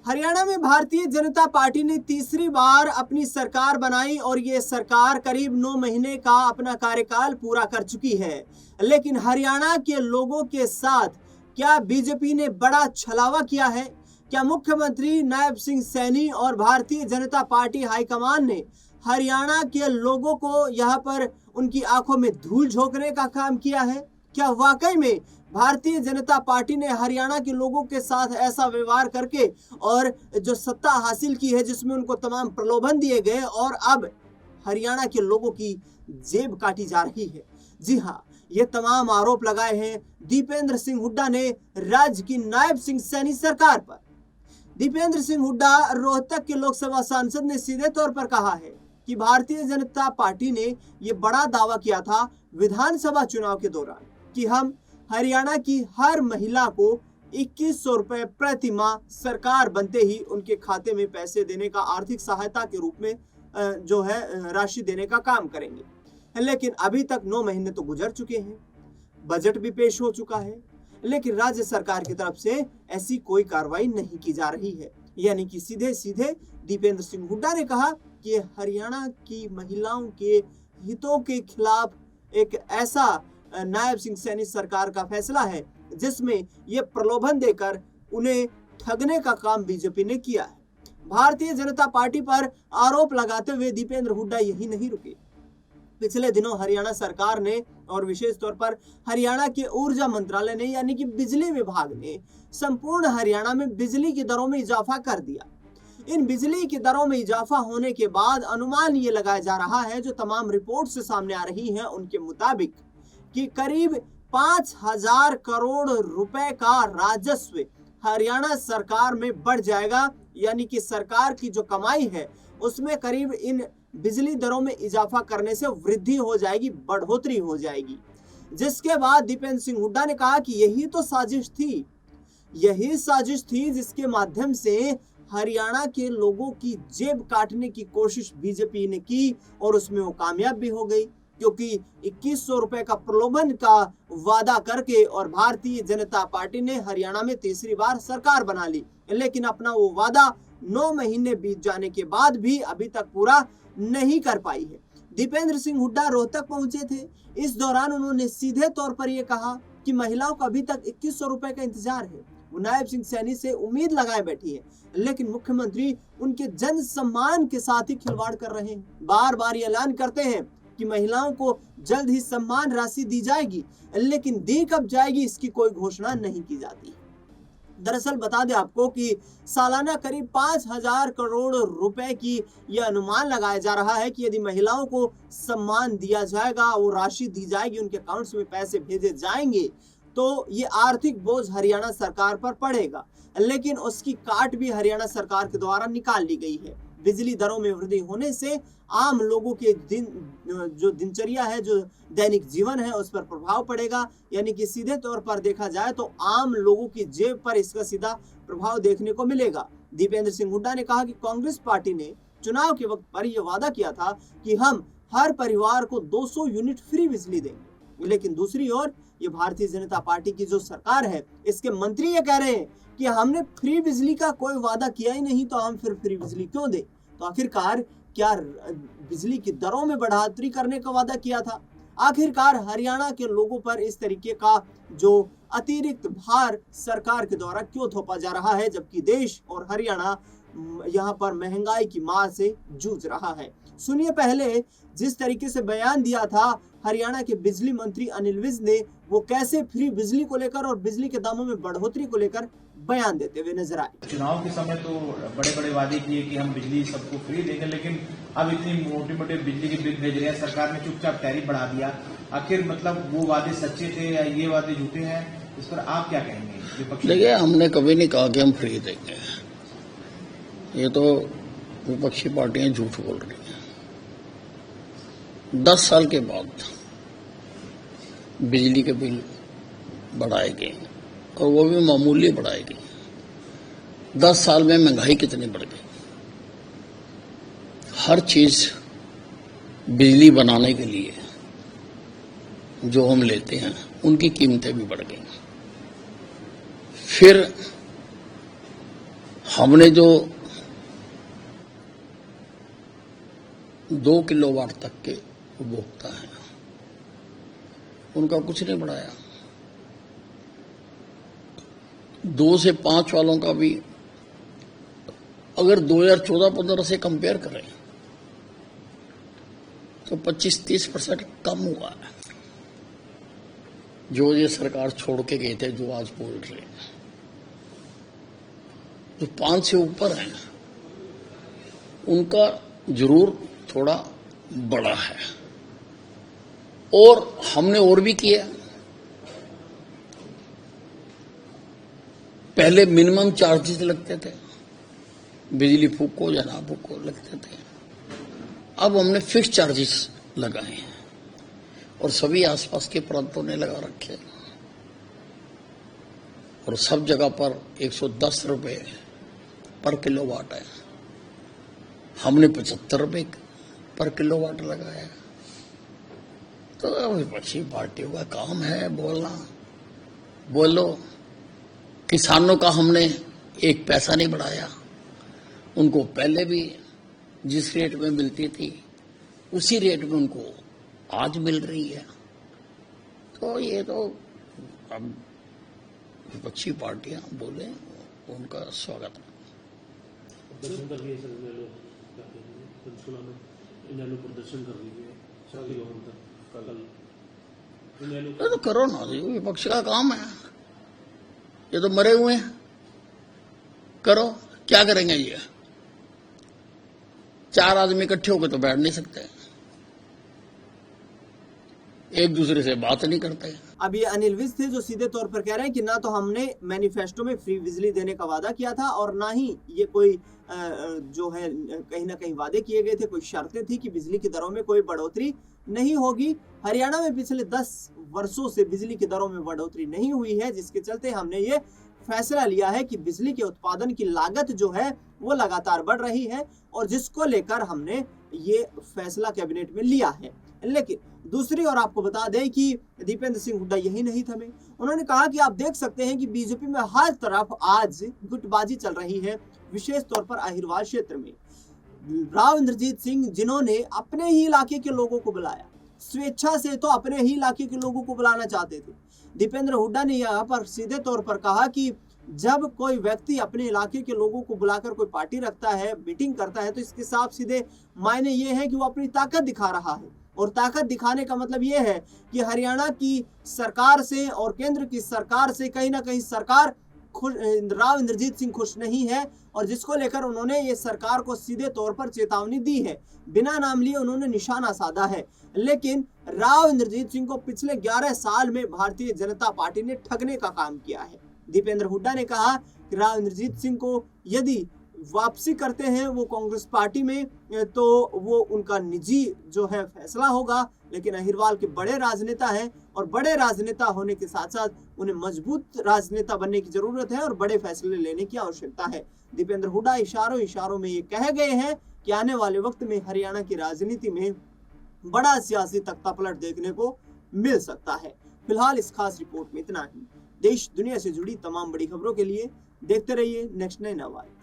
हरियाणा में भारतीय जनता पार्टी ने तीसरी बार अपनी सरकार बनाई और ये सरकार करीब 9 महीने का अपना कार्यकाल पूरा कर चुकी है। लेकिन हरियाणा के लोगों के साथ क्या बीजेपी ने बड़ा छलावा किया है? क्या मुख्यमंत्री नायब सिंह सैनी और भारतीय जनता पार्टी हाईकमान ने हरियाणा के लोगों को यहाँ पर उनकी आंखों में धूल झोंकने का काम किया है? क्या वाकई में भारतीय जनता पार्टी ने हरियाणा के लोगों के साथ ऐसा व्यवहार करके और जो सत्ता हासिल की है जिसमें उनको तमाम प्रलोभन दिए गए और अब हरियाणा के लोगों की जेब काटी जा रही है? जी हाँ, ये तमाम आरोप लगाए हैं दीपेंद्र सिंह हुड्डा ने राज्य की नायब सिंह सैनी सरकार पर। दीपेंद्र सिंह हुड्डा रोहतक के लोकसभा सांसद ने सीधे तौर पर कहा है कि भारतीय जनता पार्टी ने ये बड़ा दावा किया था विधानसभा चुनाव के दौरान कि हम हरियाणा की हर महिला को 2100 रुपए प्रति माह सरकार बनते ही उनके खाते में पैसे देने का, आर्थिक सहायता के रूप में जो है राशि देने का काम करेंगे। लेकिन अभी तक 9 महीने तो गुजर चुके हैं, बजट भी पेश हो चुका है, लेकिन राज्य सरकार की तरफ से ऐसी कोई कार्रवाई नहीं की जा रही है। यानी कि सीधे सीधे दीपेंद्र सिंह हुड्डा ने कहा कि हरियाणा की महिलाओं के हितों के खिलाफ एक ऐसा नायब सिंह सैनी सरकार का फैसला है जिसमें ये प्रलोभन देकर उन्हें ठगने का काम बीजेपी ने किया है। भारतीय जनता पार्टी पर आरोप लगाते हुए दीपेंद्र हुड्डा यही नहीं रुके। पिछले दिनों हरियाणा सरकार ने और विशेष तौर पर हरियाणा के ऊर्जा मंत्रालय ने यानी कि बिजली विभाग ने संपूर्ण हरियाणा में बिजली की दरों में इजाफा कर दिया। इन बिजली की दरों में इजाफा होने के बाद अनुमान ये लगाया जा रहा है, जो तमाम रिपोर्ट से सामने आ रही है उनके मुताबिक, कि करीब 5000 करोड़ रुपए का राजस्व हरियाणा सरकार में बढ़ जाएगा। यानी कि सरकार की जो कमाई है उसमें करीब इन बिजली दरों में इजाफा करने से वृद्धि हो जाएगी, बढ़ोतरी हो जाएगी। जिसके बाद दीपेंद्र सिंह हुड्डा ने कहा कि यही तो साजिश थी, यही साजिश थी जिसके माध्यम से हरियाणा के लोगों की जेब काटने की कोशिश बीजेपी ने की और उसमें वो कामयाब भी हो गई, क्योंकि 2100 रुपए का प्रलोभन का वादा करके और भारतीय जनता पार्टी ने हरियाणा में तीसरी बार सरकार बना ली। लेकिन अपना वो वादा 9 महीने बीत जाने के बाद भी अभी तक पूरा नहीं कर पाई है। दीपेंद्र सिंह हुड्डा रोहतक पहुंचे थे। इस दौरान उन्होंने सीधे तौर पर यह कहा कि महिलाओं को अभी तक 2100 रुपए का इंतजार है। वो नायब सिंह सैनी से उम्मीद लगाए बैठी है, लेकिन मुख्यमंत्री उनके जन सम्मान के साथ ही खिलवाड़ कर रहे हैं। बार बार ये ऐलान करते हैं कि महिलाओं को जल्द ही सम्मान राशि दी जाएगी, लेकिन दी कब जाएगी इसकी कोई घोषणा नहीं की जाती। दरअसल बता दें आपको कि सालाना करीब 5000 करोड़ रुपए की यह अनुमान लगाया जा रहा है कि यदि महिलाओं को सम्मान दिया जाएगा, वो राशि दी जाएगी, उनके अकाउंट्स में पैसे भेजे जाएंगे, तो ये आर्थिक बोझ हरियाणा सरकार पर पड़ेगा। लेकिन उसकी काट भी हरियाणा सरकार के द्वारा निकाल ली गई है। बिजली दरों में वृद्धि होने से आम लोगों के जो दिनचर्या है, जो दैनिक जीवन है, उस पर प्रभाव पड़ेगा। यानी कि सीधे तौर पर देखा जाए तो आम लोगों की जेब पर इसका सीधा प्रभाव देखने को मिलेगा। दीपेंद्र सिंह हुड्डा ने कहा कि कांग्रेस पार्टी ने चुनाव के वक्त पर यह वादा किया था कि हम हर परिवार को 200 यूनिट फ्री बिजली देंगे, लेकिन दूसरी ओर ये भारतीय जनता पार्टी की जो सरकार है, इसके मंत्री ये कह रहे हैं कि हमने फ्री बिजली का कोई वादा किया ही नहीं, तो हम फिर फ्री बिजली क्यों दें? तो आखिरकार क्या बिजली की दरों में बढ़ोतरी करने का वादा किया था? आखिरकार हरियाणा के लोगों पर इस तरीके का जो अतिरिक्त भार सरकार के द्वारा क्यों थोपा जा रहा है, जबकि देश और हरियाणा यहाँ पर महंगाई की मार से जूझ रहा है। सुनिए पहले जिस तरीके से बयान दिया था हरियाणा के बिजली मंत्री अनिल विज ने, वो कैसे फ्री बिजली को लेकर और बिजली के दामों में बढ़ोतरी को लेकर बयान देते हुए नजर आए। चुनाव के समय तो बड़े बड़े वादे किए कि हम बिजली सबको फ्री देंगे, लेकिन अब इतनी मोटे मोटे बिजली के बिल भेज रहे हैं, सरकार ने चुपचाप टैरिफ बढ़ा दिया। आखिर मतलब वो वादे सच्चे थे या ये वादे झूठे हैं, इस पर आप क्या कहेंगे? देखिए, हमने कभी नहीं कहा कि हम फ्री देंगे। ये तो विपक्षी पार्टियां झूठ बोल रही हैं। 10 साल के बाद बिजली के बिल बढ़ाए गए और वो भी मामूली बढ़ाए गए। 10 साल में महंगाई कितनी बढ़ गई। हर चीज बिजली बनाने के लिए जो हम लेते हैं उनकी कीमतें भी बढ़ गई। फिर हमने जो 2 किलोवाट तक के उपभोक्ता हैं उनका कुछ नहीं बढ़ाया। 2 से 5 वालों का भी अगर 2014-15 से कंपेयर करें तो 25-30% कम हुआ है। जो ये सरकार छोड़ के गए थे, जो आज बोल रहे हैं, जो 5 से ऊपर हैं उनका जरूर थोड़ा बड़ा है। और हमने और भी किया। पहले मिनिमम चार्जेस लगते थे, बिजली फूको या ना फूको लगते थे। अब हमने फिक्स चार्जेस लगाए हैं और सभी आसपास के प्रांतों ने लगा रखे हैं और सब जगह पर 110 रुपए पर किलोवाट है। हमने 75 रुपए पर किलोवाट लगाया। तो विपक्षी पार्टियों का काम है बोलना। बोलो, किसानों का हमने 1 पैसा नहीं बढ़ाया। उनको पहले भी जिस रेट में मिलती थी उसी रेट में उनको आज मिल रही है। तो ये तो अब विपक्षी पार्टियां बोले, उनका स्वागत है। प्रदर्शन कर रही है सर, इनेलो प्रदर्शन कर रही है शक्ति भवन तक कल। इनेलो तो करो ना, ये विपक्ष का काम है। ये तो मरे हुए हैं, करो। क्या करेंगे ये? 4 आदमी इकट्ठे होकर तो बैठ नहीं सकते, एक दूसरे से बात नहीं करते। अब ये अनिल विज थे जो सीधे तौर पर कह रहे हैं कि ना तो हमने मैनिफेस्टो में फ्री बिजली देने का वादा किया था और ना ही ये कोई जो है कहीं ना कहीं वादे किए गए थे, कोई शर्तें थी कि बिजली की दरों में कोई बढ़ोतरी नहीं होगी। हरियाणा में पिछले 10 वर्षों से बिजली की दरों में बढ़ोतरी नहीं हुई है, जिसके चलते हमने ये फैसला लिया है कि बिजली के उत्पादन की लागत जो है वो लगातार बढ़ रही है और जिसको लेकर हमने ये फैसला कैबिनेट में लिया है। लेकिन दूसरी ओर आपको बता दें कि दीपेंद्र सिंह हुड्डा यही नहीं थमे। उन्होंने कहा कि आप देख सकते हैं कि बीजेपी में हर तरफ आज गुटबाजी चल रही है, विशेष तौर पर अहिरवाल क्षेत्र में। राव इंद्रजीत सिंह जिन्होंने अपने ही इलाके के लोगों को बुलाया, स्वेच्छा से तो अपने ही इलाके के लोगों को बुलाना चाहते थे। दीपेंद्र हुड्डा ने यहाँ पर सीधे तौर पर कहा कि जब कोई व्यक्ति अपने इलाके के लोगों को बुलाकर कोई पार्टी रखता है, मीटिंग करता है, तो इसके साफ सीधे मायने ये है कि वो अपनी ताकत दिखा रहा है। और ताकत दिखाने का मतलब ये है कि हरियाणा की सरकार से और केंद्र की सरकार से कहीं ना कहीं सरकार राव इंद्रजीत सिंह खुश नहीं है और जिसको लेकर उन्होंने ये सरकार को सीधे तौर पर चेतावनी दी है। बिना नाम लिए उन्होंने निशाना साधा है। लेकिन राव इंद्रजीत सिंह को पिछले 11 साल में भारतीय जनता पार्टी ने ठगने का काम किया है। दीपेंद्र हुड्डा ने कहा कि राव इंद्रजीत सिंह को यदि वापसी करते हैं वो कांग्रेस पार्टी में तो वो उनका निजी जो है फैसला होगा। लेकिन अहिरवाल के बड़े राजनेता हैं और बड़े राजनेता होने के साथ साथ उन्हें मजबूत राजनेता बनने की जरूरत है और बड़े फैसले लेने की आवश्यकता है। दीपेंद्र हुड्डा इशारों में ये कह गए हैं कि आने वाले वक्त में हरियाणा की राजनीति में बड़ा सियासी तख्तापलट देखने को मिल सकता है। फिलहाल इस खास रिपोर्ट में इतना ही। देश दुनिया से जुड़ी तमाम बड़ी खबरों के लिए देखते रहिए नेक्स्ट 9 आवाज।